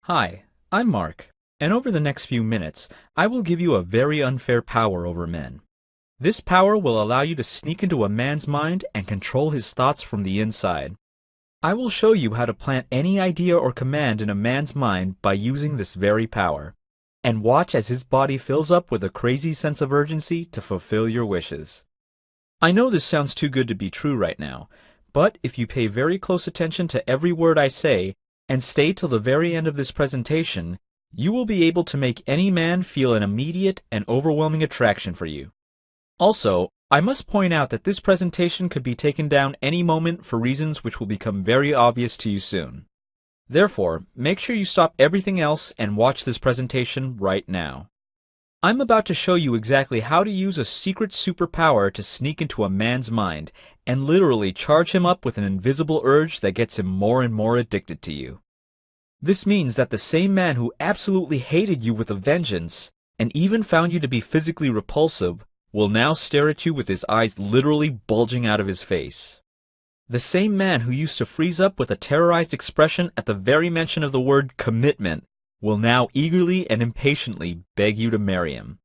Hi, I'm Mark, and over the next few minutes, I will give you a very unfair power over men. This power will allow you to sneak into a man's mind and control his thoughts from the inside. I will show you how to plant any idea or command in a man's mind by using this very power, and watch as his body fills up with a crazy sense of urgency to fulfill your wishes. I know this sounds too good to be true right now, but if you pay very close attention to every word I say, and stay till the very end of this presentation, you will be able to make any man feel an immediate and overwhelming attraction for you. Also, I must point out that this presentation could be taken down any moment for reasons which will become very obvious to you soon. Therefore, make sure you stop everything else and watch this presentation right now. I'm about to show you exactly how to use a secret superpower to sneak into a man's mind and literally charge him up with an invisible urge that gets him more and more addicted to you. This means that the same man who absolutely hated you with a vengeance and even found you to be physically repulsive will now stare at you with his eyes literally bulging out of his face. The same man who used to freeze up with a terrorized expression at the very mention of the word commitment will now eagerly and impatiently beg you to marry him.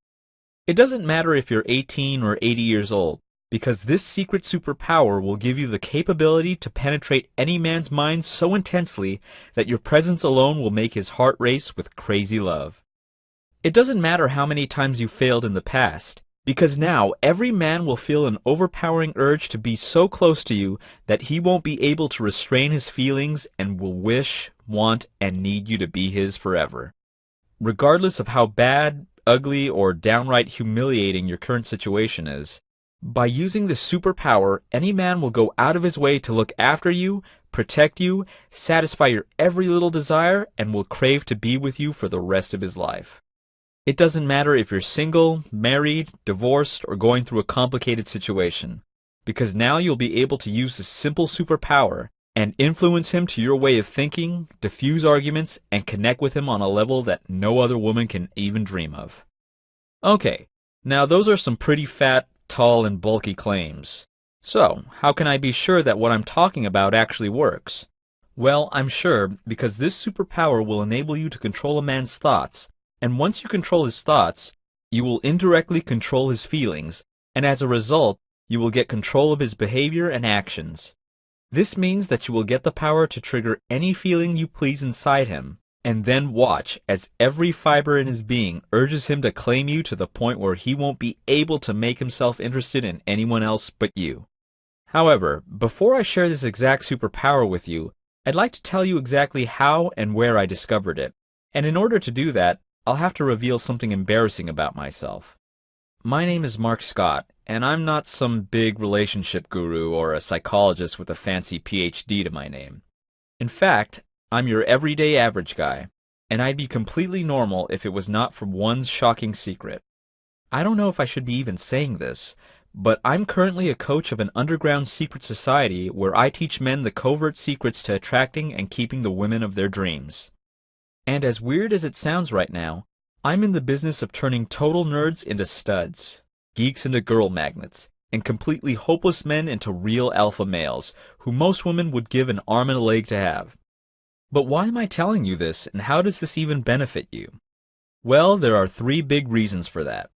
It doesn't matter if you're 18 or 80 years old, because this secret superpower will give you the capability to penetrate any man's mind so intensely that your presence alone will make his heart race with crazy love. It doesn't matter how many times you failed in the past, because now every man will feel an overpowering urge to be so close to you that he won't be able to restrain his feelings and will wish, want, and need you to be his forever. Regardless of how bad, ugly, or downright humiliating your current situation is, by using this superpower, any man will go out of his way to look after you, protect you, satisfy your every little desire, and will crave to be with you for the rest of his life. It doesn't matter if you're single, married, divorced, or going through a complicated situation, because now you'll be able to use this simple superpower and influence him to your way of thinking, diffuse arguments, and connect with him on a level that no other woman can even dream of. Okay, now those are some pretty fat, tall, and bulky claims. So, how can I be sure that what I'm talking about actually works? Well, I'm sure because this superpower will enable you to control a man's thoughts, and once you control his thoughts, you will indirectly control his feelings, and as a result, you will get control of his behavior and actions. This means that you will get the power to trigger any feeling you please inside him, and then watch as every fiber in his being urges him to claim you to the point where he won't be able to make himself interested in anyone else but you. However, before I share this exact superpower with you, I'd like to tell you exactly how and where I discovered it, and in order to do that, I'll have to reveal something embarrassing about myself. My name is Mark Scott, and I'm not some big relationship guru or a psychologist with a fancy PhD to my name. In fact, I'm your everyday average guy, and I'd be completely normal if it was not for one shocking secret. I don't know if I should be even saying this, but I'm currently a coach of an underground secret society where I teach men the covert secrets to attracting and keeping the women of their dreams. And as weird as it sounds right now, I'm in the business of turning total nerds into studs, geeks into girl magnets, and completely hopeless men into real alpha males, who most women would give an arm and a leg to have. But why am I telling you this, and how does this even benefit you? Well, there are three big reasons for that.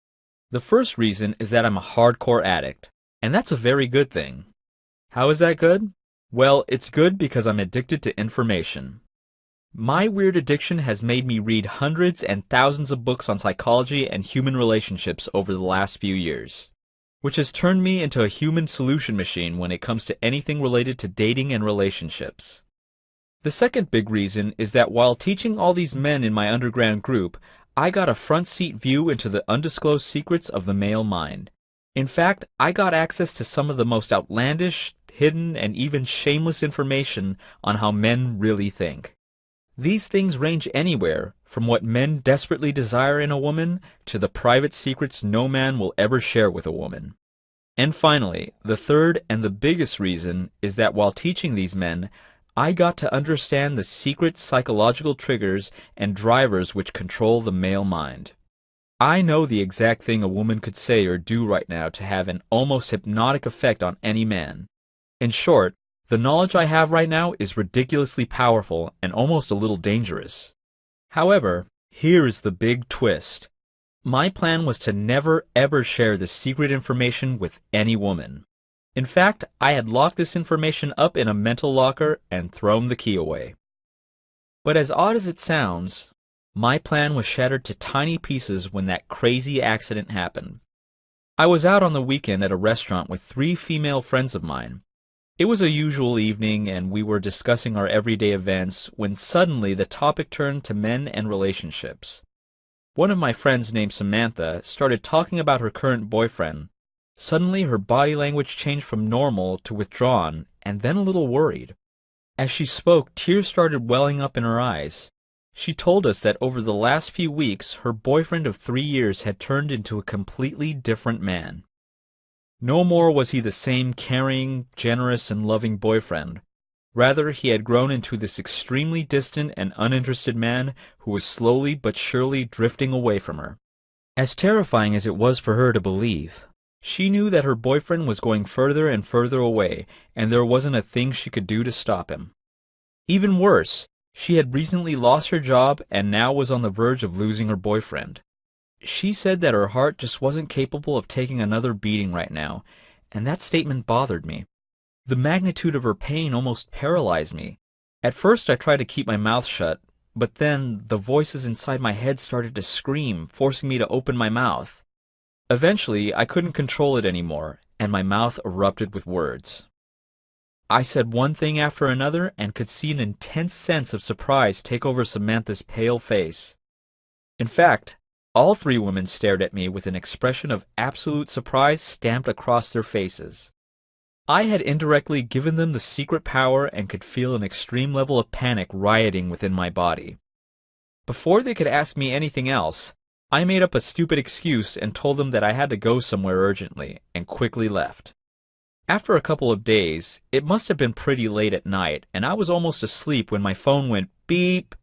The first reason is that I'm a hardcore addict, and that's a very good thing. How is that good? Well, it's good because I'm addicted to information. My weird addiction has made me read hundreds and thousands of books on psychology and human relationships over the last few years, which has turned me into a human solution machine when it comes to anything related to dating and relationships. The second big reason is that while teaching all these men in my underground group, I got a front seat view into the undisclosed secrets of the male mind. In fact, I got access to some of the most outlandish, hidden, and even shameless information on how men really think. These things range anywhere from what men desperately desire in a woman to the private secrets no man will ever share with a woman. And finally, the third and the biggest reason is that while teaching these men, I got to understand the secret psychological triggers and drivers which control the male mind. I know the exact thing a woman could say or do right now to have an almost hypnotic effect on any man. In short, the knowledge I have right now is ridiculously powerful and almost a little dangerous. However, here is the big twist. My plan was to never ever share this secret information with any woman. In fact, I had locked this information up in a mental locker and thrown the key away. But as odd as it sounds, my plan was shattered to tiny pieces when that crazy accident happened. I was out on the weekend at a restaurant with 3 female friends of mine. It was a usual evening and we were discussing our everyday events when suddenly the topic turned to men and relationships. One of my friends named Samantha started talking about her current boyfriend. Suddenly her body language changed from normal to withdrawn and then a little worried. As she spoke, tears started welling up in her eyes. She told us that over the last few weeks, her boyfriend of 3 years had turned into a completely different man. No more was he the same caring, generous, and loving boyfriend. Rather, he had grown into this extremely distant and uninterested man who was slowly but surely drifting away from her. As terrifying as it was for her to believe, she knew that her boyfriend was going further and further away, and there wasn't a thing she could do to stop him. Even worse, she had recently lost her job and now was on the verge of losing her boyfriend. She said that her heart just wasn't capable of taking another beating right now, and that statement bothered me. The magnitude of her pain almost paralyzed me. At first I tried to keep my mouth shut, but then the voices inside my head started to scream, forcing me to open my mouth. Eventually, I couldn't control it anymore, and my mouth erupted with words. I said one thing after another and could see an intense sense of surprise take over Samantha's pale face. In fact, all 3 women stared at me with an expression of absolute surprise stamped across their faces. I had indirectly given them the secret power and could feel an extreme level of panic rioting within my body. Before they could ask me anything else, I made up a stupid excuse and told them that I had to go somewhere urgently, and quickly left. After a couple of days, it must have been pretty late at night, and I was almost asleep when my phone went beep.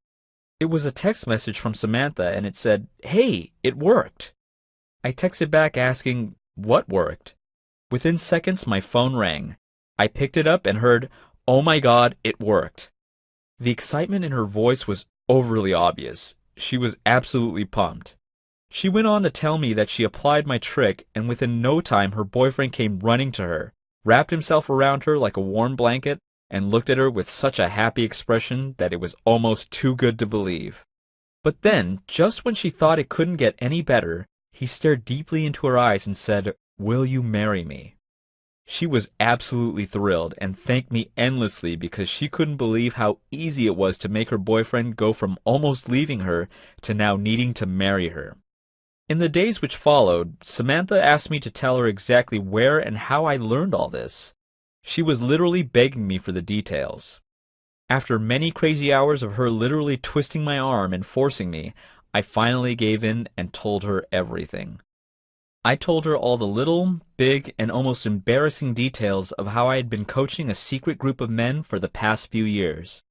It was a text message from Samantha, and it said, "Hey, it worked." I texted back asking, "What worked?" Within seconds, my phone rang. I picked it up and heard, "Oh my God, it worked." The excitement in her voice was overly obvious. She was absolutely pumped. She went on to tell me that she applied my trick, and within no time her boyfriend came running to her, wrapped himself around her like a warm blanket, and looked at her with such a happy expression that it was almost too good to believe. But then, just when she thought it couldn't get any better, he stared deeply into her eyes and said, "Will you marry me?" She was absolutely thrilled and thanked me endlessly because she couldn't believe how easy it was to make her boyfriend go from almost leaving her to now needing to marry her. In the days which followed, Samantha asked me to tell her exactly where and how I learned all this. She was literally begging me for the details. After many crazy hours of her literally twisting my arm and forcing me, I finally gave in and told her everything. I told her all the little, big, and almost embarrassing details of how I had been coaching a secret group of men for the past few years.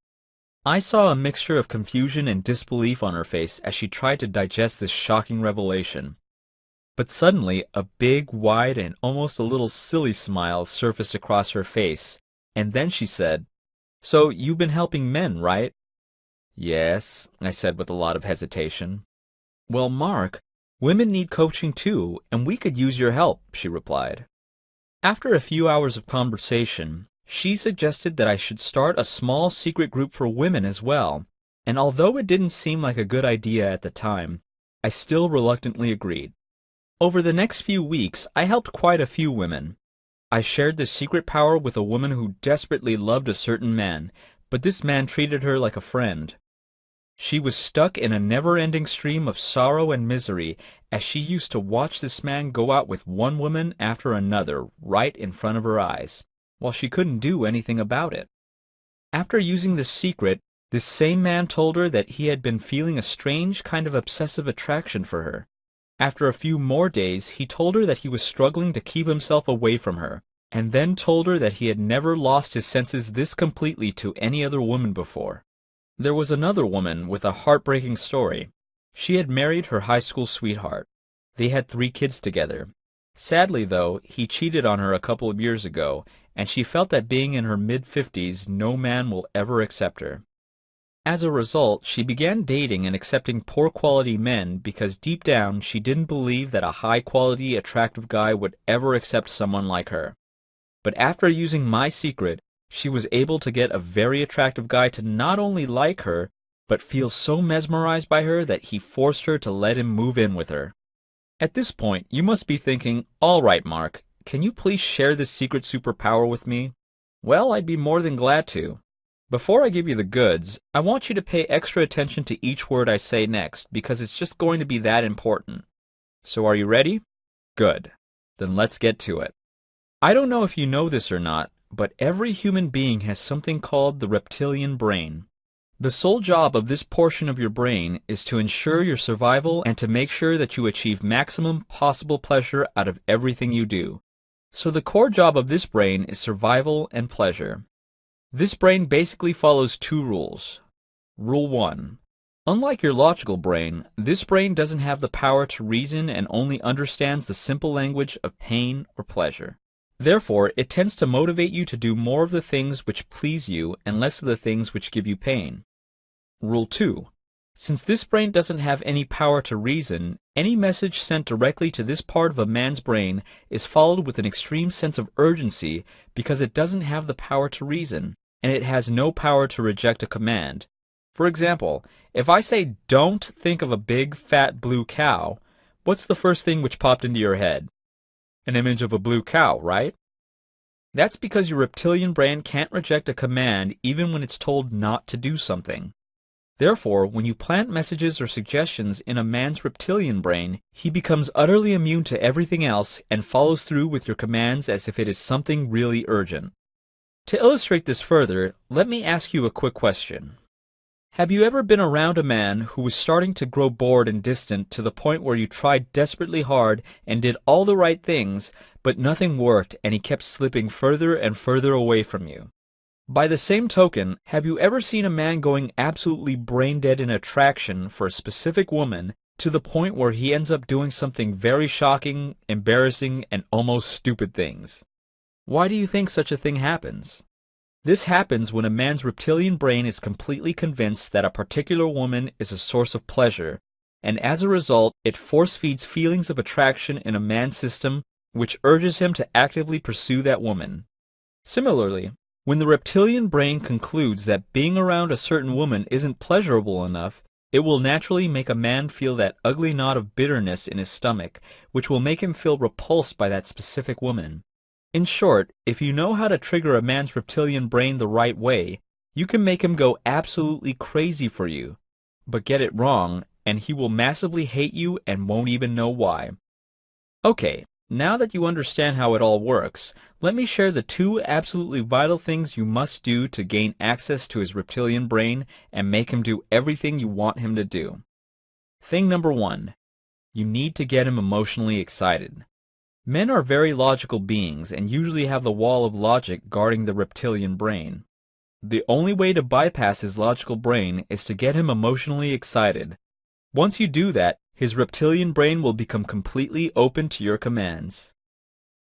I saw a mixture of confusion and disbelief on her face as she tried to digest this shocking revelation. But suddenly, a big, wide, and almost a little silly smile surfaced across her face, and then she said, "So you've been helping men, right?" "Yes," I said with a lot of hesitation. "Well, Mark, women need coaching too, and we could use your help," she replied. After a few hours of conversation, she suggested that I should start a small secret group for women as well, and although it didn't seem like a good idea at the time, I still reluctantly agreed. Over the next few weeks, I helped quite a few women. I shared the secret power with a woman who desperately loved a certain man, but this man treated her like a friend. She was stuck in a never-ending stream of sorrow and misery as she used to watch this man go out with one woman after another right in front of her eyes, while she couldn't do anything about it. After using the secret, this same man told her that he had been feeling a strange kind of obsessive attraction for her. After a few more days, he told her that he was struggling to keep himself away from her, and then told her that he had never lost his senses this completely to any other woman before. There was another woman with a heartbreaking story. She had married her high school sweetheart. They had 3 kids together. Sadly, though, he cheated on her a couple of years ago, and she felt that being in her mid-50s, no man will ever accept her. As a result, she began dating and accepting poor-quality men because deep down she didn't believe that a high-quality, attractive guy would ever accept someone like her. But after using my secret, she was able to get a very attractive guy to not only like her, but feel so mesmerized by her that he forced her to let him move in with her. At this point, you must be thinking, all right, Mark, can you please share this secret superpower with me? Well, I'd be more than glad to. Before I give you the goods, I want you to pay extra attention to each word I say next, because it's just going to be that important. So are you ready? Good. Then let's get to it. I don't know if you know this or not, but every human being has something called the reptilian brain. The sole job of this portion of your brain is to ensure your survival and to make sure that you achieve maximum possible pleasure out of everything you do. So the core job of this brain is survival and pleasure. This brain basically follows two rules. Rule 1. Unlike your logical brain, this brain doesn't have the power to reason and only understands the simple language of pain or pleasure. Therefore, it tends to motivate you to do more of the things which please you and less of the things which give you pain. Rule 2. Since this brain doesn't have any power to reason, any message sent directly to this part of a man's brain is followed with an extreme sense of urgency because it doesn't have the power to reason, and it has no power to reject a command. For example, if I say, "Don't think of a big, fat blue cow," what's the first thing which popped into your head? An image of a blue cow, right? That's because your reptilian brain can't reject a command even when it's told not to do something. Therefore, when you plant messages or suggestions in a man's reptilian brain, he becomes utterly immune to everything else and follows through with your commands as if it is something really urgent. To illustrate this further, let me ask you a quick question. Have you ever been around a man who was starting to grow bored and distant to the point where you tried desperately hard and did all the right things, but nothing worked and he kept slipping further and further away from you? By the same token, have you ever seen a man going absolutely brain dead in attraction for a specific woman to the point where he ends up doing something very shocking, embarrassing, and almost stupid things? Why do you think such a thing happens? This happens when a man's reptilian brain is completely convinced that a particular woman is a source of pleasure, and as a result, it force-feeds feelings of attraction in a man's system which urges him to actively pursue that woman. Similarly, when the reptilian brain concludes that being around a certain woman isn't pleasurable enough, it will naturally make a man feel that ugly knot of bitterness in his stomach, which will make him feel repulsed by that specific woman. In short, if you know how to trigger a man's reptilian brain the right way, you can make him go absolutely crazy for you. But get it wrong, and he will massively hate you and won't even know why. Okay. Now that you understand how it all works, let me share the two absolutely vital things you must do to gain access to his reptilian brain and make him do everything you want him to do. Thing number 1. You need to get him emotionally excited. Men are very logical beings and usually have the wall of logic guarding the reptilian brain. The only way to bypass his logical brain is to get him emotionally excited. Once you do that, his reptilian brain will become completely open to your commands.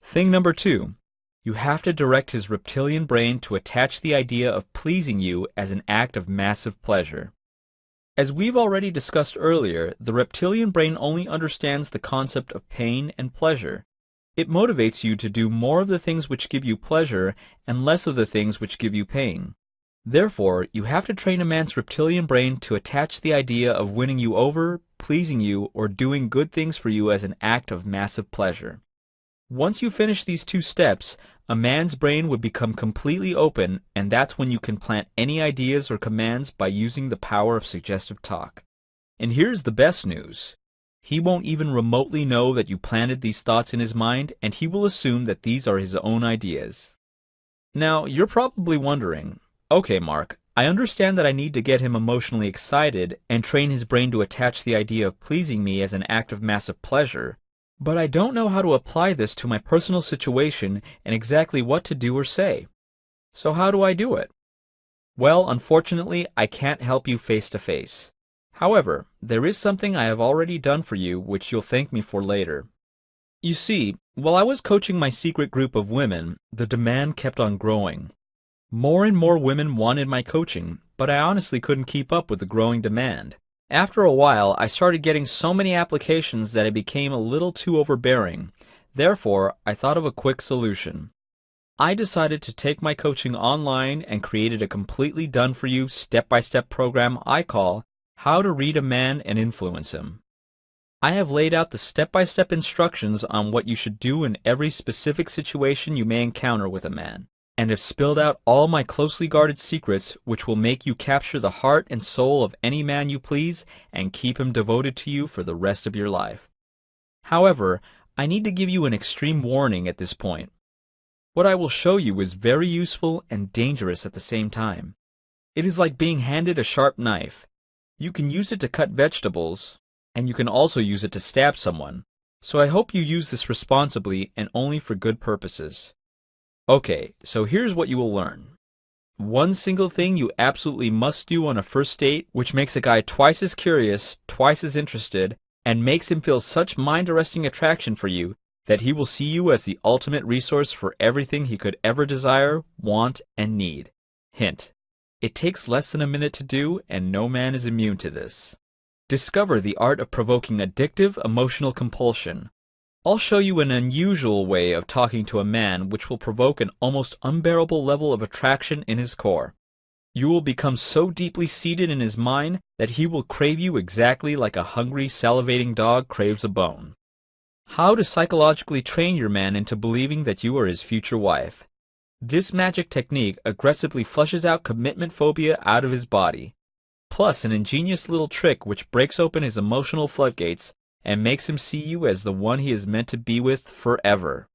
Thing number 2. You have to direct his reptilian brain to attach the idea of pleasing you as an act of massive pleasure. As we've already discussed earlier, the reptilian brain only understands the concept of pain and pleasure. It motivates you to do more of the things which give you pleasure and less of the things which give you pain. Therefore, you have to train a man's reptilian brain to attach the idea of winning you over, pleasing you, or doing good things for you as an act of massive pleasure. Once you finish these two steps, a man's brain would become completely open, and that's when you can plant any ideas or commands by using the power of suggestive talk. And here's the best news. He won't even remotely know that you planted these thoughts in his mind, and he will assume that these are his own ideas. Now, you're probably wondering, okay, Mark, I understand that I need to get him emotionally excited and train his brain to attach the idea of pleasing me as an act of massive pleasure, but I don't know how to apply this to my personal situation and exactly what to do or say. So how do I do it? Well, unfortunately, I can't help you face to face. However, there is something I have already done for you which you'll thank me for later. You see, while I was coaching my secret group of women, the demand kept on growing. More and more women wanted my coaching, but I honestly couldn't keep up with the growing demand. After a while, I started getting so many applications that it became a little too overbearing. Therefore, I thought of a quick solution. I decided to take my coaching online and created a completely done-for-you step-by-step program I call How to Read a Man and Influence Him. I have laid out the step-by-step instructions on what you should do in every specific situation you may encounter with a man, and have spilled out all my closely guarded secrets which will make you capture the heart and soul of any man you please and keep him devoted to you for the rest of your life. However, I need to give you an extreme warning at this point. What I will show you is very useful and dangerous at the same time. It is like being handed a sharp knife. You can use it to cut vegetables, and you can also use it to stab someone. So I hope you use this responsibly and only for good purposes. Okay, so here's what you will learn. One single thing you absolutely must do on a first date, which makes a guy twice as curious, twice as interested, and makes him feel such mind-arresting attraction for you that he will see you as the ultimate resource for everything he could ever desire, want, and need. Hint: it takes less than a minute to do, and no man is immune to this. Discover the art of provoking addictive emotional compulsion. I'll show you an unusual way of talking to a man which will provoke an almost unbearable level of attraction in his core. You will become so deeply seated in his mind that he will crave you exactly like a hungry, salivating dog craves a bone. How to psychologically train your man into believing that you are his future wife. This magic technique aggressively flushes out commitment phobia out of his body, plus an ingenious little trick which breaks open his emotional floodgates and makes him see you as the one he is meant to be with forever.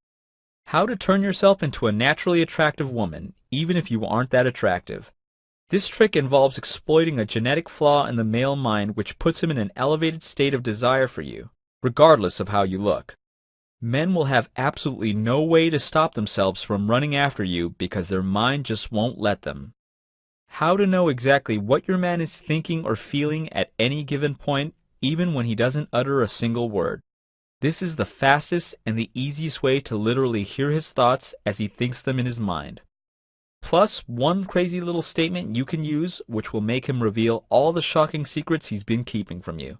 How to turn yourself into a naturally attractive woman, even if you aren't that attractive. This trick involves exploiting a genetic flaw in the male mind which puts him in an elevated state of desire for you, regardless of how you look. Men will have absolutely no way to stop themselves from running after you because their mind just won't let them. How to know exactly what your man is thinking or feeling at any given point, even when he doesn't utter a single word. This is the fastest and the easiest way to literally hear his thoughts as he thinks them in his mind. Plus, one crazy little statement you can use which will make him reveal all the shocking secrets he's been keeping from you.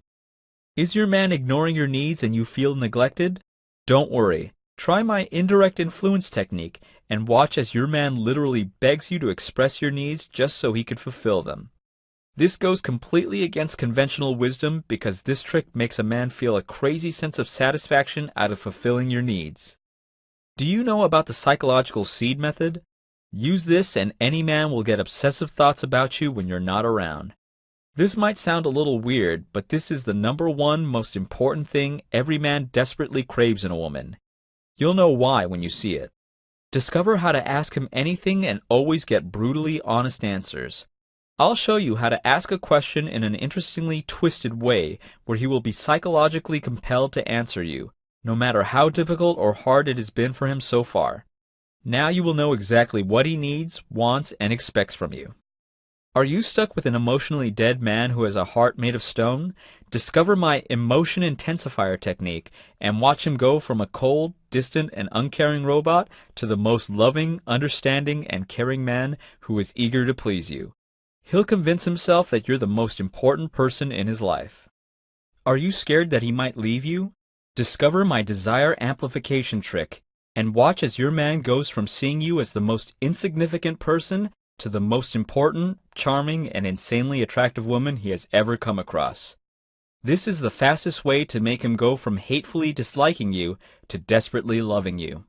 Is your man ignoring your needs and you feel neglected? Don't worry. Try my indirect influence technique and watch as your man literally begs you to express your needs just so he could fulfill them. This goes completely against conventional wisdom because this trick makes a man feel a crazy sense of satisfaction out of fulfilling your needs. Do you know about the psychological seed method? Use this and any man will get obsessive thoughts about you when you're not around. This might sound a little weird, but this is the #1 most important thing every man desperately craves in a woman. You'll know why when you see it. Discover how to ask him anything and always get brutally honest answers. I'll show you how to ask a question in an interestingly twisted way where he will be psychologically compelled to answer you, no matter how difficult or hard it has been for him so far. Now you will know exactly what he needs, wants, and expects from you. Are you stuck with an emotionally dead man who has a heart made of stone? Discover my emotion intensifier technique and watch him go from a cold, distant, and uncaring robot to the most loving, understanding, and caring man who is eager to please you. He'll convince himself that you're the most important person in his life. Are you scared that he might leave you? Discover my desire amplification trick and watch as your man goes from seeing you as the most insignificant person to the most important, charming, and insanely attractive woman he has ever come across. This is the fastest way to make him go from hatefully disliking you to desperately loving you.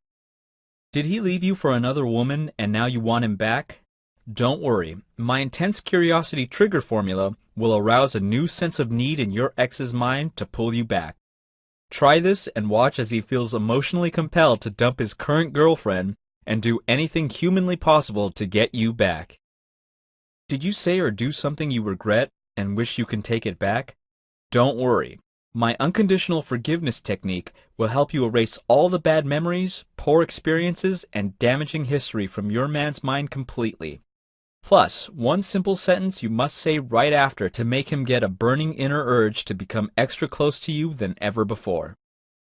Did he leave you for another woman and now you want him back? Don't worry, my intense curiosity trigger formula will arouse a new sense of need in your ex's mind to pull you back. Try this and watch as he feels emotionally compelled to dump his current girlfriend and do anything humanly possible to get you back. Did you say or do something you regret and wish you can take it back? Don't worry. My unconditional forgiveness technique will help you erase all the bad memories, poor experiences, and damaging history from your man's mind completely. Plus, one simple sentence you must say right after to make him get a burning inner urge to become extra close to you than ever before.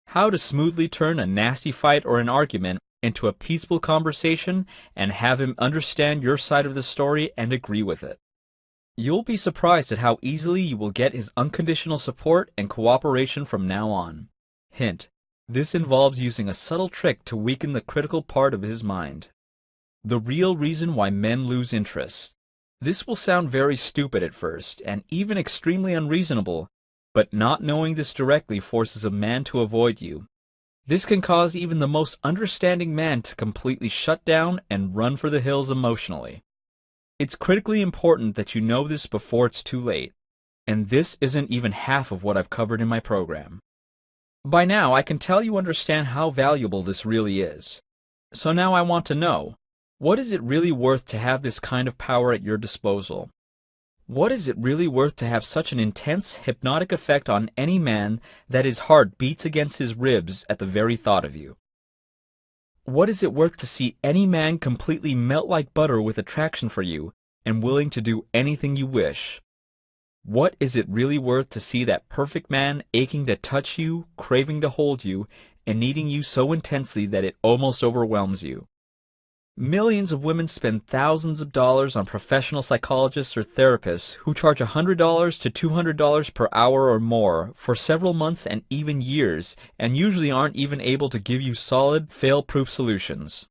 How to smoothly turn a nasty fight or an argument into a peaceful conversation and have him understand your side of the story and agree with it. You'll be surprised at how easily you will get his unconditional support and cooperation from now on. Hint: this involves using a subtle trick to weaken the critical part of his mind. The real reason why men lose interest. This will sound very stupid at first, and even extremely unreasonable, but not knowing this directly forces a man to avoid you. This can cause even the most understanding man to completely shut down and run for the hills emotionally. It's critically important that you know this before it's too late, and this isn't even half of what I've covered in my program. By now, I can tell you understand how valuable this really is. So now I want to know, what is it really worth to have this kind of power at your disposal? What is it really worth to have such an intense, hypnotic effect on any man that his heart beats against his ribs at the very thought of you? What is it worth to see any man completely melt like butter with attraction for you and willing to do anything you wish? What is it really worth to see that perfect man aching to touch you, craving to hold you, and needing you so intensely that it almost overwhelms you? Millions of women spend thousands of dollars on professional psychologists or therapists who charge $100 to $200 per hour or more for several months and even years, and usually aren't even able to give you solid, fail-proof solutions.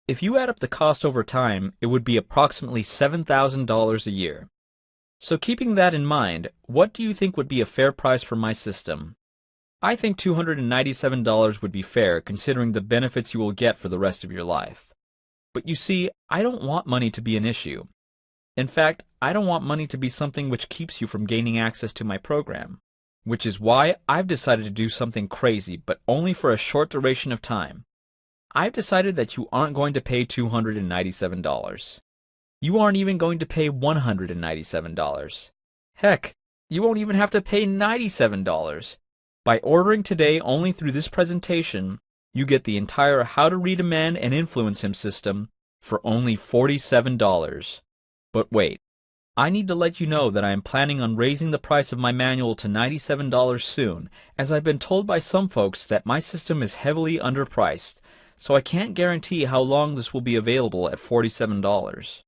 If you add up the cost over time, it would be approximately $7,000 a year. So keeping that in mind, what do you think would be a fair price for my system? I think $297 would be fair considering the benefits you will get for the rest of your life. But you see, I don't want money to be an issue. In fact, I don't want money to be something which keeps you from gaining access to my program, which is why I've decided to do something crazy, but only for a short duration of time. I've decided that you aren't going to pay $297. You aren't even going to pay $197. Heck, you won't even have to pay $97. By ordering today only through this presentation, you get the entire How to Read a Man and Influence Him system for only $47. But wait, I need to let you know that I am planning on raising the price of my manual to $97 soon, as I've been told by some folks that my system is heavily underpriced, so I can't guarantee how long this will be available at $47.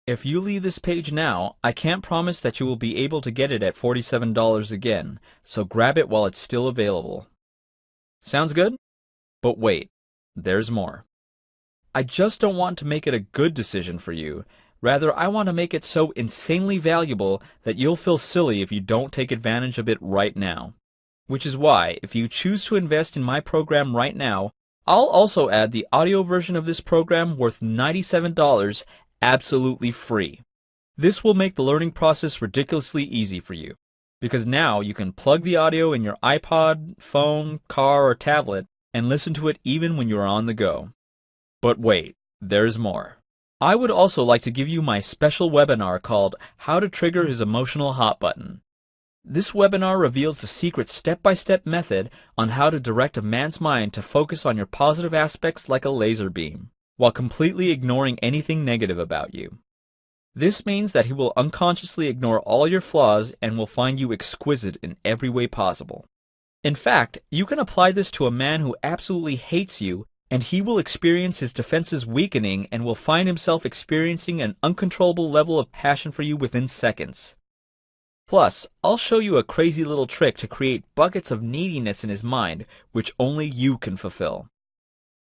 If you leave this page now, I can't promise that you will be able to get it at $47 again, so grab it while it's still available. Sounds good? But wait, there's more. I just don't want to make it a good decision for you. Rather, I want to make it so insanely valuable that you'll feel silly if you don't take advantage of it right now. Which is why, if you choose to invest in my program right now, I'll also add the audio version of this program worth $97 absolutely free. This will make the learning process ridiculously easy for you, because now you can plug the audio in your iPod, phone, car, or tablet and listen to it even when you are on the go. But wait, there's more. I would also like to give you my special webinar called How to Trigger His Emotional Hot Button. This webinar reveals the secret step-by-step method on how to direct a man's mind to focus on your positive aspects like a laser beam, while completely ignoring anything negative about you. This means that he will unconsciously ignore all your flaws and will find you exquisite in every way possible. In fact, you can apply this to a man who absolutely hates you, and he will experience his defenses weakening and will find himself experiencing an uncontrollable level of passion for you within seconds. Plus, I'll show you a crazy little trick to create buckets of neediness in his mind, which only you can fulfill.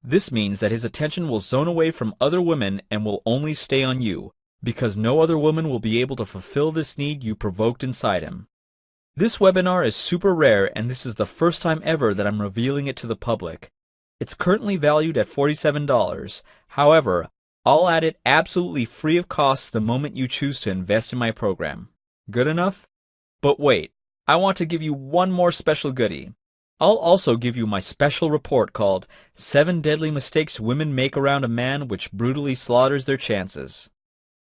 This means that his attention will zone away from other women and will only stay on you, because no other woman will be able to fulfill this need you provoked inside him. This webinar is super rare, and this is the first time ever that I'm revealing it to the public. It's currently valued at $47. However, I'll add it absolutely free of cost the moment you choose to invest in my program. Good enough? But wait, I want to give you one more special goodie. I'll also give you my special report called 7 Deadly Mistakes Women Make Around a Man Which Brutally Slaughters Their Chances.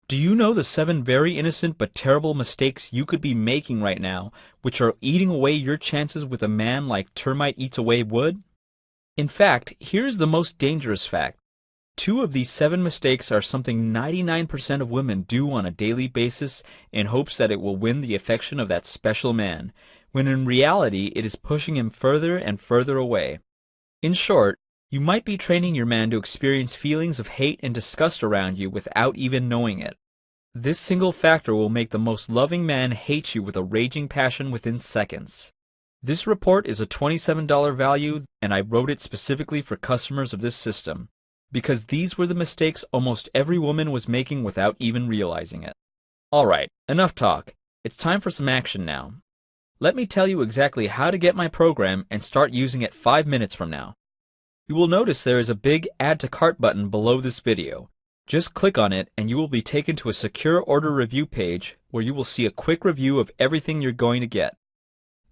Do you know the 7 very innocent but terrible mistakes you could be making right now, which are eating away your chances with a man like termite eats away wood? In fact, here's the most dangerous fact. 2 of these 7 mistakes are something 99% of women do on a daily basis in hopes that it will win the affection of that special man, when in reality it is pushing him further and further away. In short, you might be training your man to experience feelings of hate and disgust around you without even knowing it. This single factor will make the most loving man hate you with a raging passion within seconds. This report is a $27 value, and I wrote it specifically for customers of this system, because these were the mistakes almost every woman was making without even realizing it. Alright, enough talk. It's time for some action now. Let me tell you exactly how to get my program and start using it 5 minutes from now. You will notice there is a big Add to Cart button below this video. Just click on it and you will be taken to a secure order review page where you will see a quick review of everything you're going to get.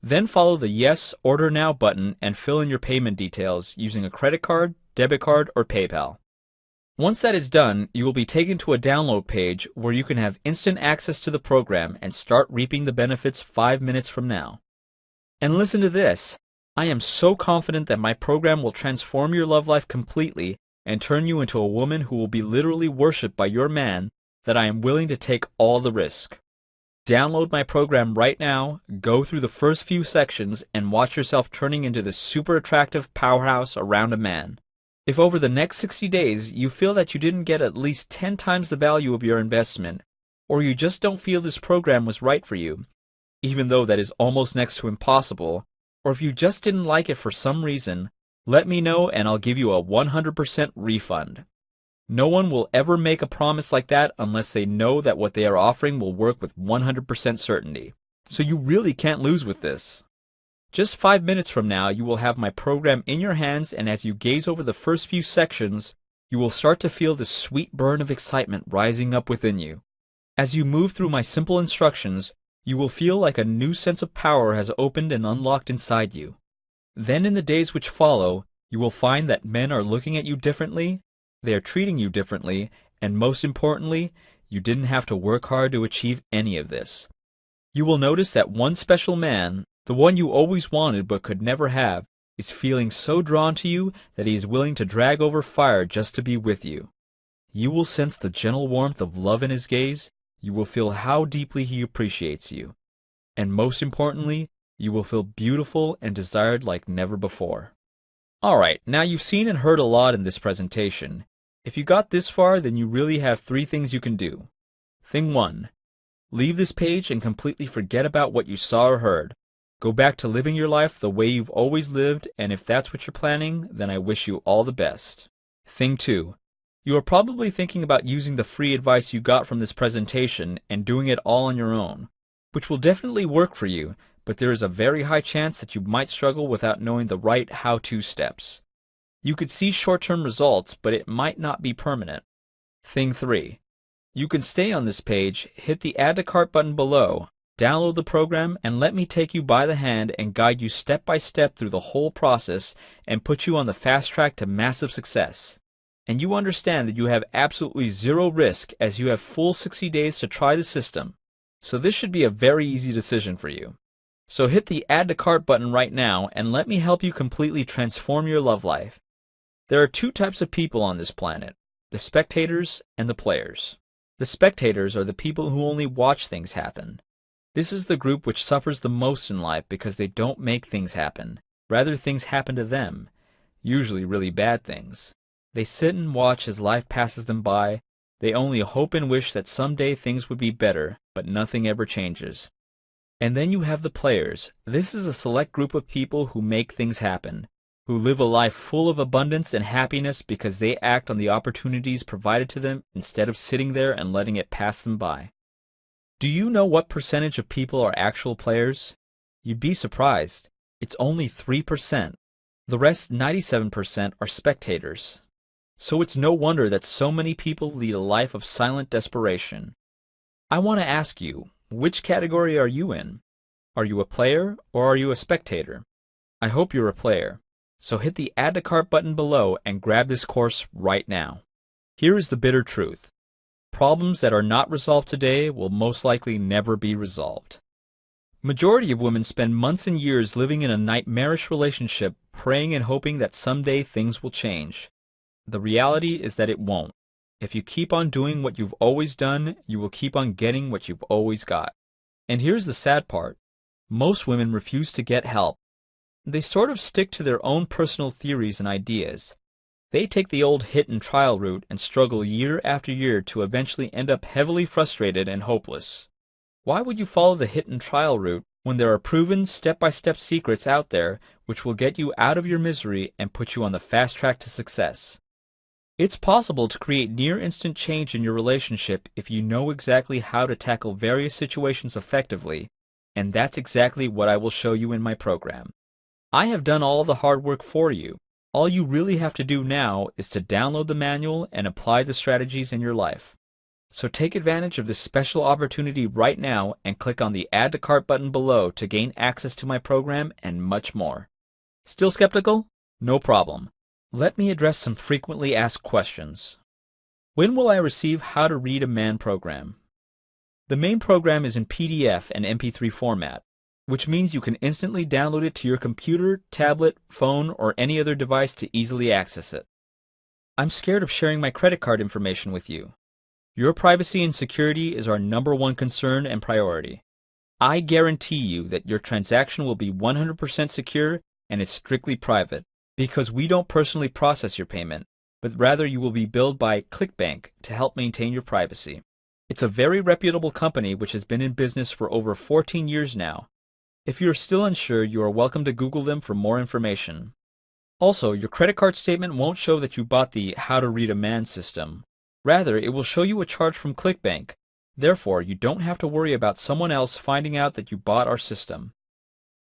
Then follow the Yes, Order Now button and fill in your payment details using a credit card, debit card, or PayPal. Once that is done, you will be taken to a download page where you can have instant access to the program and start reaping the benefits 5 minutes from now. And listen to this. I am so confident that my program will transform your love life completely and turn you into a woman who will be literally worshipped by your man that I am willing to take all the risk. Download my program right now, go through the first few sections, and watch yourself turning into this super attractive powerhouse around a man. If over the next 60 days you feel that you didn't get at least 10 times the value of your investment, or you just don't feel this program was right for you, even though that is almost next to impossible, or if you just didn't like it for some reason, let me know and I'll give you a 100% refund. No one will ever make a promise like that unless they know that what they are offering will work with 100% certainty. So you really can't lose with this. Just 5 minutes from now, you will have my program in your hands, and as you gaze over the first few sections, you will start to feel this sweet burn of excitement rising up within you. As you move through my simple instructions, you will feel like a new sense of power has opened and unlocked inside you. Then in the days which follow, you will find that men are looking at you differently, they are treating you differently, and most importantly, you didn't have to work hard to achieve any of this. You will notice that one special man, the one you always wanted but could never have, is feeling so drawn to you that he is willing to drag over fire just to be with you. You will sense the gentle warmth of love in his gaze, you will feel how deeply he appreciates you. And most importantly, you will feel beautiful and desired like never before. Alright, now you've seen and heard a lot in this presentation. If you got this far, then you really have 3 things you can do. Thing 1. Leave this page and completely forget about what you saw or heard. Go back to living your life the way you've always lived, and if that's what you're planning, then I wish you all the best. Thing 2. You are probably thinking about using the free advice you got from this presentation and doing it all on your own, which will definitely work for you, but there is a very high chance that you might struggle without knowing the right how-to steps. You could see short-term results, but it might not be permanent. Thing 3. You can stay on this page, hit the Add to Cart button below, download the program, and let me take you by the hand and guide you step by step through the whole process and put you on the fast track to massive success. And you understand that you have absolutely zero risk as you have full 60 days to try the system. So this should be a very easy decision for you. So hit the Add to Cart button right now and let me help you completely transform your love life. There are 2 types of people on this planet, the spectators and the players. The spectators are the people who only watch things happen. This is the group which suffers the most in life because they don't make things happen. Rather, things happen to them, usually really bad things. They sit and watch as life passes them by. They only hope and wish that someday things would be better, but nothing ever changes. And then you have the players. This is a select group of people who make things happen, who live a life full of abundance and happiness because they act on the opportunities provided to them instead of sitting there and letting it pass them by. Do you know what percentage of people are actual players? You'd be surprised. It's only 3%. The rest, 97%, are spectators. So it's no wonder that so many people lead a life of silent desperation. I want to ask you, which category are you in? Are you a player or are you a spectator? I hope you're a player. So hit the Add to Cart button below and grab this course right now. Here is the bitter truth. Problems that are not resolved today will most likely never be resolved. Majority of women spend months and years living in a nightmarish relationship, praying and hoping that someday things will change. The reality is that it won't. If you keep on doing what you've always done, you will keep on getting what you've always got. And here's the sad part. Most women refuse to get help. They sort of stick to their own personal theories and ideas. They take the old hit and trial route and struggle year after year to eventually end up heavily frustrated and hopeless. Why would you follow the hit and trial route when there are proven step-by-step secrets out there which will get you out of your misery and put you on the fast track to success? It's possible to create near-instant change in your relationship if you know exactly how to tackle various situations effectively, and that's exactly what I will show you in my program. I have done all the hard work for you. All you really have to do now is to download the manual and apply the strategies in your life. So take advantage of this special opportunity right now and click on the Add to Cart button below to gain access to my program and much more. Still skeptical? No problem. Let me address some frequently asked questions. When will I receive How to Read a Man program? The main program is in PDF and MP3 format, which means you can instantly download it to your computer, tablet, phone, or any other device to easily access it. I'm scared of sharing my credit card information with you. Your privacy and security is our #1 concern and priority. I guarantee you that your transaction will be 100% secure and is strictly private, because we don't personally process your payment, but rather you will be billed by ClickBank to help maintain your privacy. It's a very reputable company which has been in business for over 14 years now. If you are still unsure, you are welcome to Google them for more information. Also, your credit card statement won't show that you bought the How to Read a Man system. Rather, it will show you a charge from ClickBank. Therefore, you don't have to worry about someone else finding out that you bought our system.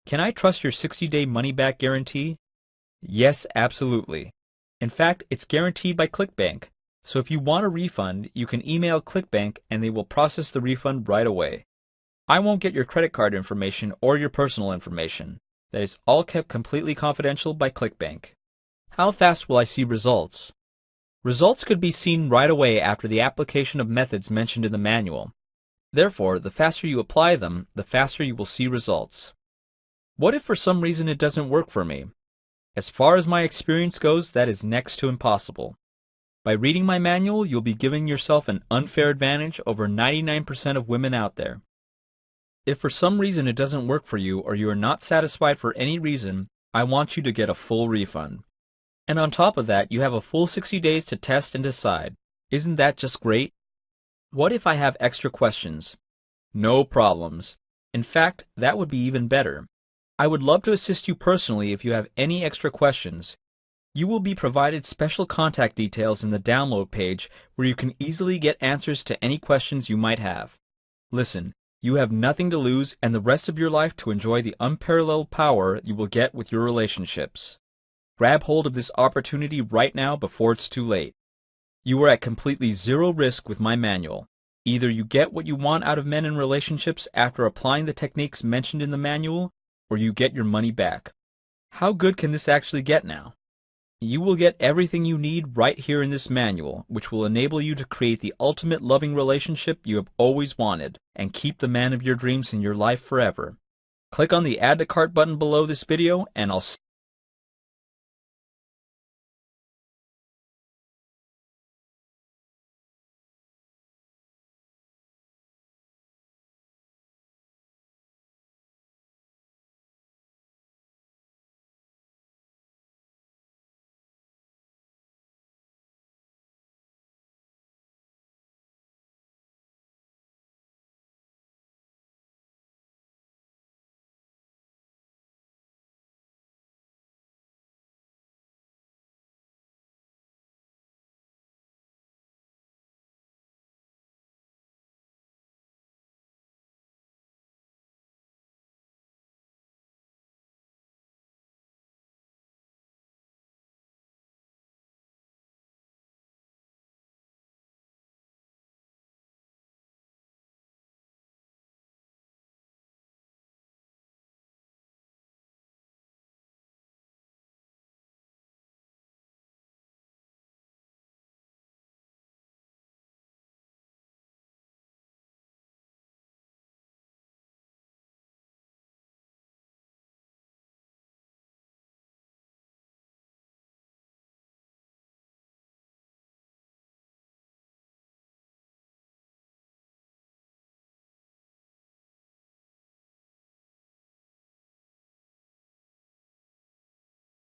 Can I trust your 60-day money-back guarantee? Yes, absolutely. In fact, it's guaranteed by ClickBank. So if you want a refund, you can email ClickBank and they will process the refund right away. I won't get your credit card information or your personal information. That is all kept completely confidential by ClickBank. How fast will I see results? Results could be seen right away after the application of methods mentioned in the manual. Therefore, the faster you apply them, the faster you will see results. What if for some reason it doesn't work for me? As far as my experience goes, that is next to impossible. By reading my manual, you'll be giving yourself an unfair advantage over 99% of women out there. If for some reason it doesn't work for you or you are not satisfied for any reason, I want you to get a full refund. And on top of that, you have a full 60 days to test and decide. Isn't that just great? What if I have extra questions? No problems. In fact, that would be even better. I would love to assist you personally if you have any extra questions. You will be provided special contact details in the download page where you can easily get answers to any questions you might have. Listen, you have nothing to lose and the rest of your life to enjoy the unparalleled power you will get with your relationships. Grab hold of this opportunity right now before it's too late. You are at completely zero risk with my manual. Either you get what you want out of men in relationships after applying the techniques mentioned in the manual, or you get your money back. How good can this actually get now? You will get everything you need right here in this manual, which will enable you to create the ultimate loving relationship you have always wanted, and keep the man of your dreams in your life forever. Click on the Add to Cart button below this video, and I'll see